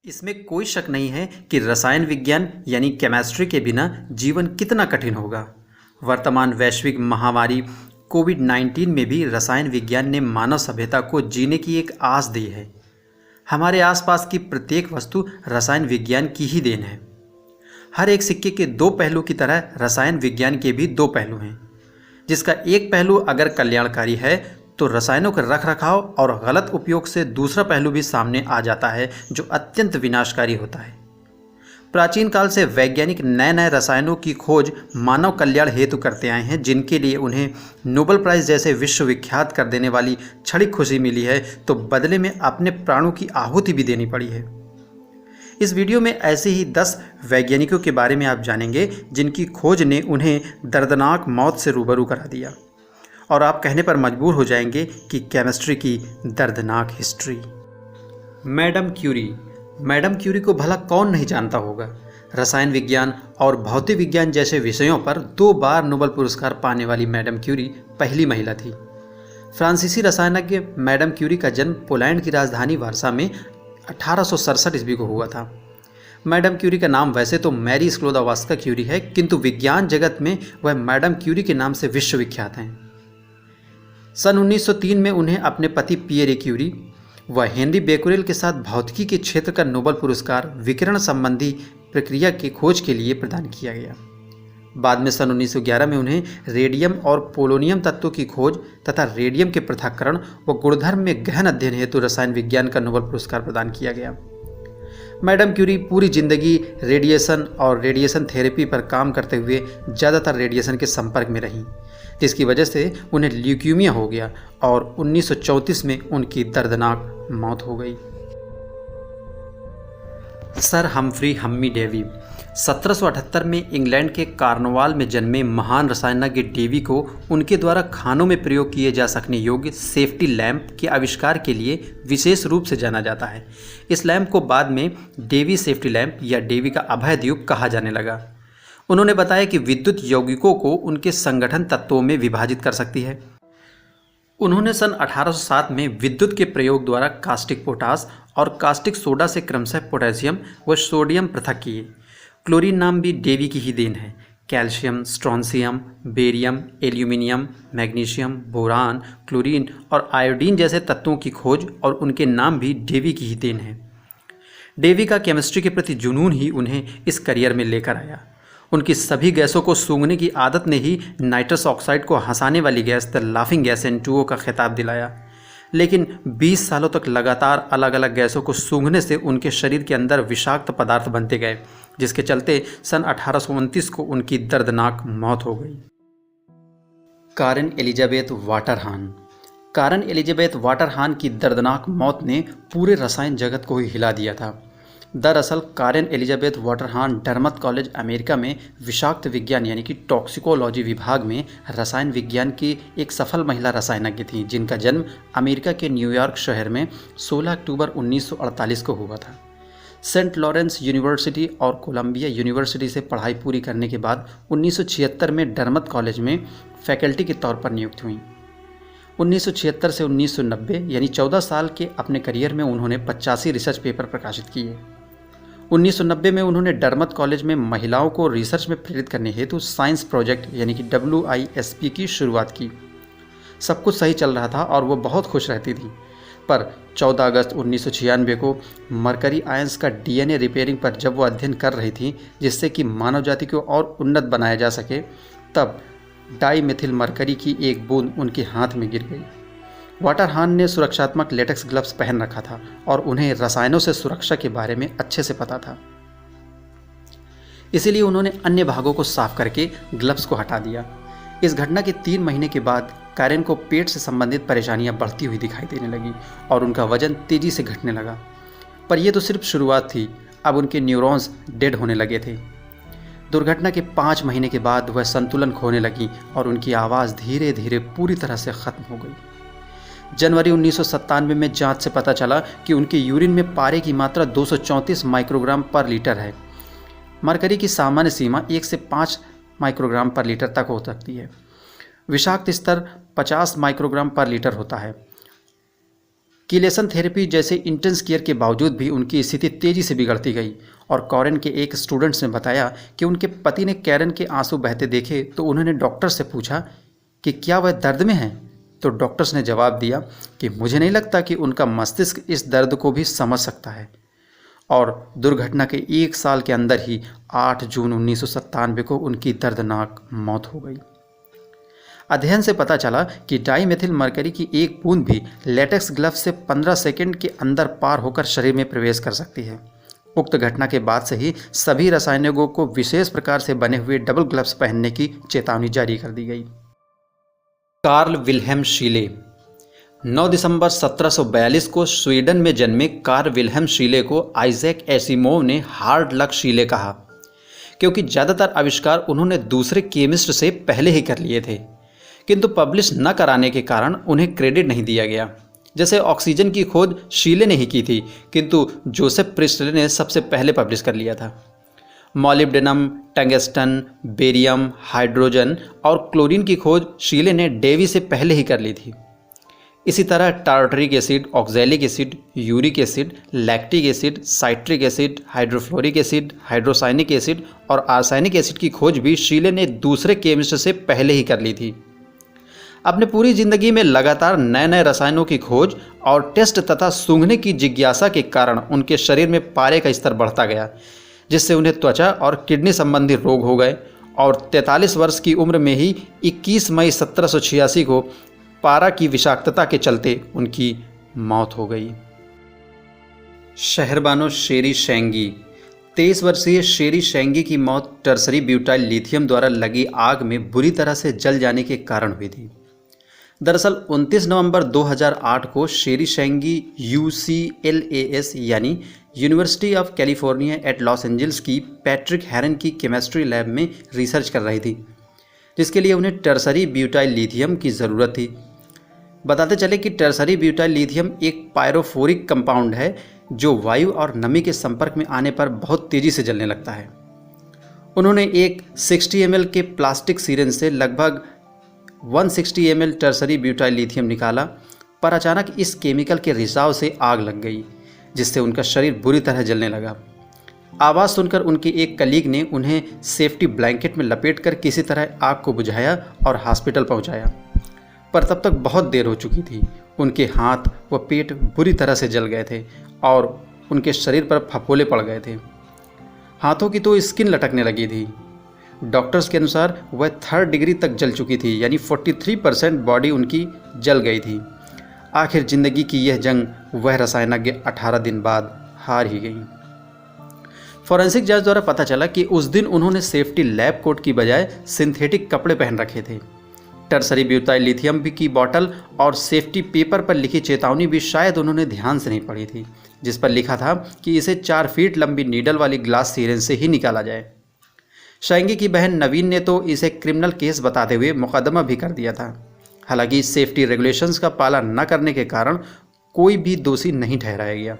इसमें कोई शक नहीं है कि रसायन विज्ञान यानी केमिस्ट्री के बिना जीवन कितना कठिन होगा। वर्तमान वैश्विक महामारी कोविड-19 में भी रसायन विज्ञान ने मानव सभ्यता को जीने की एक आस दी है। हमारे आसपास की प्रत्येक वस्तु रसायन विज्ञान की ही देन है। हर एक सिक्के के दो पहलू की तरह रसायन विज्ञान के भी दो पहलू हैं, जिसका एक पहलू अगर कल्याणकारी है तो रसायनों के रखरखाव और गलत उपयोग से दूसरा पहलू भी सामने आ जाता है जो अत्यंत विनाशकारी होता है। प्राचीन काल से वैज्ञानिक नए नए रसायनों की खोज मानव कल्याण हेतु करते आए हैं, जिनके लिए उन्हें नोबेल प्राइज़ जैसे विश्वविख्यात कर देने वाली क्षणिक खुशी मिली है, तो बदले में अपने प्राणों की आहुति भी देनी पड़ी है। इस वीडियो में ऐसे ही 10 वैज्ञानिकों के बारे में आप जानेंगे जिनकी खोज ने उन्हें दर्दनाक मौत से रूबरू करा दिया, और आप कहने पर मजबूर हो जाएंगे कि केमिस्ट्री की दर्दनाक हिस्ट्री। मैडम क्यूरी को भला कौन नहीं जानता होगा। रसायन विज्ञान और भौतिक विज्ञान जैसे विषयों पर 2 बार नोबेल पुरस्कार पाने वाली मैडम क्यूरी पहली महिला थी। फ्रांसीसी रसायनज्ञ मैडम क्यूरी का जन्म पोलैंड की राजधानी वार्सा में 1867 ईस्वी को हुआ था। मैडम क्यूरी का नाम वैसे तो मैरी स्क्लोदावास्का क्यूरी है, किंतु विज्ञान जगत में वह मैडम क्यूरी के नाम से विश्वविख्यात हैं। सन 1903 में उन्हें अपने पति पियरे क्यूरी व हेनरी बेकुरेल के साथ भौतिकी के क्षेत्र का नोबेल पुरस्कार विकिरण संबंधी प्रक्रिया की खोज के लिए प्रदान किया गया। बाद में सन 1911 में उन्हें रेडियम और पोलोनियम तत्वों की खोज तथा रेडियम के पृथक्करण व गुणधर्म में गहन अध्ययन हेतु रसायन विज्ञान का नोबेल पुरस्कार प्रदान किया गया। मैडम क्यूरी पूरी जिंदगी रेडिएशन और रेडिएशन थेरेपी पर काम करते हुए ज़्यादातर रेडिएशन के संपर्क में रहीं, जिसकी वजह से उन्हें ल्यूकीमिया हो गया और 1934 में उनकी दर्दनाक मौत हो गई। सर हम्फ्री हम्मी डेवी 1778 में इंग्लैंड के कार्नवाल में जन्मे महान रसायनज्ञ डेवी को उनके द्वारा खानों में प्रयोग किए जा सकने योग्य सेफ्टी लैंप के आविष्कार के लिए विशेष रूप से जाना जाता है। इस लैंप को बाद में डेवी सेफ्टी लैंप या डेवी का अभय द्वीप कहा जाने लगा। उन्होंने बताया कि विद्युत यौगिकों को उनके संगठन तत्वों में विभाजित कर सकती है। उन्होंने सन 1807 में विद्युत के प्रयोग द्वारा कास्टिक पोटास और कास्टिक सोडा से क्रमशः पोटेशियम व सोडियम पृथक किए। क्लोरीन नाम भी डेवी की ही देन है। Calcium, strontium, barium, aluminium, magnesium, boron, chlorine और आयोडीन जैसे तत्वों की खोज और उनके नाम भी डेवी की ही देन है। डेवी का केमिस्ट्री के प्रति जुनून ही उन्हें इस करियर में लेकर आया। उनकी सभी गैसों को सूंघने की आदत ने ही नाइट्रस ऑक्साइड को हंसाने वाली gas the laughing gas N2O का खिताब दिलाया। लेकिन 20 सालों तक लगातार अलग अलग गैसों को सूंघने से उनके शरीर के अंदर विषाक्त पदार्थ बनते गए, जिसके चलते सन 1829 को उनकी दर्दनाक मौत हो गई। कारेन एलिजाबेथ वाटरहान की दर्दनाक मौत ने पूरे रसायन जगत को ही हिला दिया था। दरअसल कारेन एलिजाबेथ वाटरहान डरमथ कॉलेज अमेरिका में विषाक्त विज्ञान यानी कि टॉक्सिकोलॉजी विभाग में रसायन विज्ञान की एक सफल महिला रसायनज्ञ थी, जिनका जन्म अमेरिका के न्यूयॉर्क शहर में 16 अक्टूबर 1948 को हुआ था। सेंट लॉरेंस यूनिवर्सिटी और कोलंबिया यूनिवर्सिटी से पढ़ाई पूरी करने के बाद 1976 में डरमथ कॉलेज में फैकल्टी के तौर पर नियुक्त हुई। 1976 से 1990 यानी 14 साल के अपने करियर में उन्होंने 85 रिसर्च पेपर प्रकाशित किए। 1990 में उन्होंने डरमथ कॉलेज में महिलाओं को रिसर्च में प्रेरित करने हेतु साइंस प्रोजेक्ट यानी कि WISP की शुरुआत की। सब कुछ सही चल रहा था और वो बहुत खुश रहती थी, पर 14 अगस्त 1996 को मरकरी आयंस का DNA रिपेयरिंग पर जब वो अध्ययन कर रही थी जिससे कि मानव जाति को और उन्नत बनाया जा सके, तब डाईमेथिल मरकरी की एक बूंद उनके हाथ में गिर गई। वाटरहान ने सुरक्षात्मक लेटेक्स ग्लव्स पहन रखा था और उन्हें रसायनों से सुरक्षा के बारे में अच्छे से पता था। इसीलिए उन्होंने अन्य भागों को साफ करके ग्लव्स को हटा दिया। इस घटना के 3 महीने के बाद कारेन को पेट से संबंधित परेशानियां बढ़ती हुई दिखाई देने लगी और उनका वजन तेजी से घटने लगा। पर यह तो सिर्फ शुरुआत थी, अब उनके न्यूरॉन्स डेड होने लगे थे। दुर्घटना के 5 महीने के बाद वह संतुलन खोने लगी और उनकी आवाज़ धीरे धीरे पूरी तरह से ख़त्म हो गई। जनवरी 1997 में जांच से पता चला कि उनके यूरिन में पारे की मात्रा 234 माइक्रोग्राम पर लीटर है। मरकरी की सामान्य सीमा 1 से 5 माइक्रोग्राम पर लीटर तक हो सकती है। विषाक्त स्तर 50 माइक्रोग्राम पर लीटर होता है। कीलेसन थेरेपी जैसे इंटेंस केयर के बावजूद भी उनकी स्थिति तेज़ी से बिगड़ती गई और कॉरेन के एक स्टूडेंट्स ने बताया कि उनके पति ने कैरन के आंसू बहते देखे तो उन्होंने डॉक्टर से पूछा कि क्या वह दर्द में है। तो डॉक्टर्स ने जवाब दिया कि मुझे नहीं लगता कि उनका मस्तिष्क इस दर्द को भी समझ सकता है। और दुर्घटना के 1 साल के अंदर ही 8 जून 1997 को उनकी दर्दनाक मौत हो गई। अध्ययन से पता चला कि डाइमेथिल मरकरी की एक बूंद भी लेटेक्स ग्लव से 15 सेकंड के अंदर पार होकर शरीर में प्रवेश कर सकती है। उक्त घटना के बाद से ही सभी रसायनों को विशेष प्रकार से बने हुए डबल ग्लव्स पहनने की चेतावनी जारी कर दी गई। कार्ल विल्हेम शीले 9 दिसंबर 1742 को स्वीडन में जन्मे कार्ल विल्हेम शीले को आइजैक एसिमोव ने हार्ड लक शीले कहा, क्योंकि ज़्यादातर आविष्कार उन्होंने दूसरे केमिस्ट से पहले ही कर लिए थे, किंतु पब्लिश न कराने के कारण उन्हें क्रेडिट नहीं दिया गया। जैसे ऑक्सीजन की खोज शीले ने ही की थी, किंतु जोसेफ प्रिस्टले ने सबसे पहले पब्लिश कर लिया था। मॉलिब्डेनम, टंगस्टन, बेरियम, हाइड्रोजन और क्लोरीन की खोज शीले ने डेवी से पहले ही कर ली थी। इसी तरह tartaric acid, oxalic acid, uric acid, lactic acid, citric acid, hydrofluoric acid, hydrocyanic acid और आर्सेनिक एसिड की खोज भी शीले ने दूसरे केमिस्ट से पहले ही कर ली थी। अपने पूरी जिंदगी में लगातार नए नए रसायनों की खोज और टेस्ट तथा सूंघने की जिज्ञासा के कारण उनके शरीर में पारे का स्तर बढ़ता गया, जिससे उन्हें त्वचा और किडनी संबंधी रोग हो गए और 43 वर्ष की उम्र में ही 21 मई 1786 को पारा की विषाक्तता के चलते उनकी मौत हो गई। शहरबानो शेरी शेंगी 23 वर्षीय शेरी शेंगी की मौत टर्सरी ब्यूटाइल लिथियम द्वारा लगी आग में बुरी तरह से जल जाने के कारण हुई थी। दरअसल 29 नवंबर 2008 को शेरी शेंगी UCLAS यानी University of California at Los Angeles की पैट्रिक हेरन की केमिस्ट्री लैब में रिसर्च कर रही थी, जिसके लिए उन्हें टर्सरी ब्यूटाइल लिथियम की ज़रूरत थी। बताते चले कि टर्सरी ब्यूटाइल लिथियम एक पायरोफोरिक कंपाउंड है जो वायु और नमी के संपर्क में आने पर बहुत तेज़ी से जलने लगता है। उन्होंने एक 60 ml के प्लास्टिक सिरिंज से लगभग 160 ml टर्सरी ब्यूटाइल लिथियम निकाला, पर अचानक इस केमिकल के रिसाव से आग लग गई, जिससे उनका शरीर बुरी तरह जलने लगा। आवाज़ सुनकर उनके एक कलीग ने उन्हें सेफ्टी ब्लैंकेट में लपेटकर किसी तरह आग को बुझाया और हॉस्पिटल पहुंचाया, पर तब तक बहुत देर हो चुकी थी। उनके हाथ व पेट बुरी तरह से जल गए थे और उनके शरीर पर फफोले पड़ गए थे। हाथों की तो स्किन लटकने लगी थी। डॉक्टर्स के अनुसार वह 3rd डिग्री तक जल चुकी थी, यानी 43% बॉडी उनकी जल गई थी। आखिर जिंदगी की यह जंग वह रसायनज्ञ 18 दिन बाद हार ही गई। फॉरेंसिक जांच द्वारा पता चला कि उस दिन उन्होंने सेफ्टी लैब कोट की बजाय सिंथेटिक कपड़े पहन रखे थे। टर्सरी ब्यूटाइल लिथियम की बॉटल और सेफ्टी पेपर पर लिखी चेतावनी भी शायद उन्होंने ध्यान से नहीं पढ़ी थी, जिस पर लिखा था कि इसे 4 फीट लंबी नीडल वाली ग्लास सिरिंज से ही निकाला जाए। शेंगी की बहन नवीन ने तो इसे क्रिमिनल केस बताते हुए मुकदमा भी कर दिया था। हालांकि सेफ्टी रेगुलेशंस का पालन न करने के कारण कोई भी दोषी नहीं ठहराया गया।